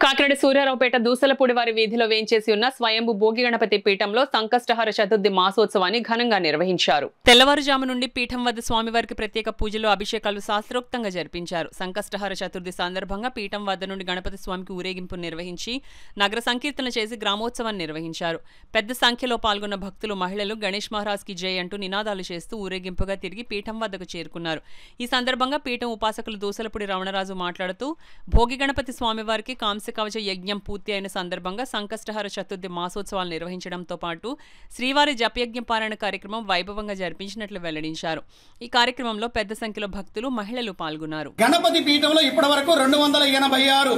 కాకినాడ సూర్యారావుపేట దూసలపూడి వారి వీధిలో వేంచేసి ఉన్న స్వయంభు భోగి గణపతి పీఠంలో సంకష్టహర చతుర్థి మాసోత్సవాన్ని ఘనంగా నిర్వహించారు. తెల్లవారుజాము నుండి పీఠం వద్ద స్వామివారికి ప్రత్యేక పూజలు, అభిషేకాలు శాస్త్రోక్తంగా జరిపించారు. సంకష్టహర చతుర్థి సందర్భంగా పీఠం వద్ద నుండి గణపతి స్వామికి ఊరేగింపు నిర్వహించి నగర సంకీర్తన చేసి గ్రామోత్సవాన్ని నిర్వహించారు. పెద్ద సంఖ్యలో పాల్గొన్న భక్తులు, మహిళలు గణేష్ మహారాజ్ కి జై అంటూ నినాదాలు చేస్తూ ఊరేగింపుగా తిరిగి పీఠం వద్దకు చేరుకున్నారు. ఈ సందర్భంగా పీఠం ఉపాసకులు దూసలపూడి రమణరాజు మాట్లాడుతూ భోగి గణపతి స్వామివారికి కవచ యజ్ఞం పూర్తి అయిన సందర్భంగా సంకష్టహర చతుర్థి మాసోత్సవాలు నిర్వహించడంతో పాటు శ్రీవారి జపయజ్ఞ పారాయణ కార్యక్రమం వైభవంగా జరిపించినట్లు వెల్లడించారు. ఈ కార్యక్రమంలో పెద్ద సంఖ్యలో భక్తులు, మహిళలు పాల్గొన్నారు. గణపతి పీఠంలో ఇప్పటివరకు 286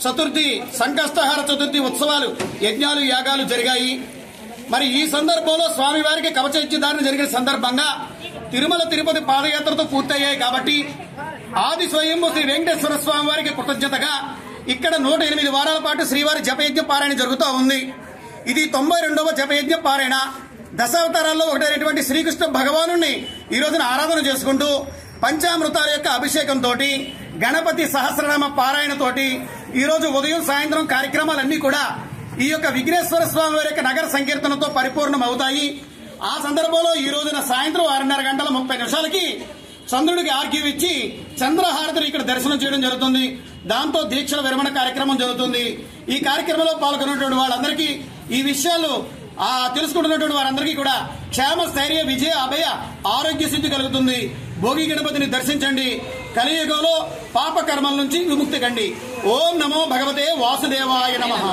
చతుర్థి సంకష్టహర చతుర్థి ఉత్సవాలు, యజ్ఞాలు, యాగాలు జరిగాయి. మరి ఈ సందర్భంలో స్వామివారికి కవచ యజ్ఞధారణ జరిగిన సందర్భంగా తిరుమల తిరుపతి పాదయాత్రతో పూర్తయ్యాయి కాబట్టి ఆది స్వయంభూ శ్రీ వెంకటేశ్వర స్వామి వారికి కృతజ్ఞతగా ఇక్కడ 108 వారాల పాటు శ్రీవారి జపయజ్ఞ పారాయణ జరుగుతూ ఉంది. ఇది 92వ జపయజ్ఞ పారాయణ. దశావతారాల్లో ఒకటైనటువంటి శ్రీకృష్ణ భగవాను ఈ రోజున ఆరాధన చేసుకుంటూ పంచామృతాల యొక్క అభిషేకంతో, గణపతి సహస్రనామ పారాయణతోటి ఈ రోజు ఉదయం సాయంత్రం కార్యక్రమాలన్నీ కూడా ఈ యొక్క విఘ్నేశ్వర స్వామి వారి యొక్క నగర సంకీర్తనతో పరిపూర్ణం అవుతాయి. ఆ సందర్భంలో ఈ రోజున సాయంత్రం 6:30 చంద్రుడికి ఆర్ఘ్యం ఇచ్చి చంద్రహారతిని ఇక్కడ దర్శనం చేయడం జరుగుతుంది. దాంతో దీక్షల విరమణ కార్యక్రమం జరుగుతుంది. ఈ కార్యక్రమంలో పాల్గొన్నటువంటి వాళ్ళందరికీ ఈ విషయాలు తెలుసుకుంటున్నటువంటి వారందరికీ కూడా క్షేమ, స్థైర్య, విజయ, అభయ, ఆరోగ్య సిద్ధి కలుగుతుంది. భోగి గణపతిని దర్శించండి. కలియుగంలో పాప కర్మల నుంచి విముక్తి కండి. ఓం నమో భగవతే వాసుదేవాయ నమః.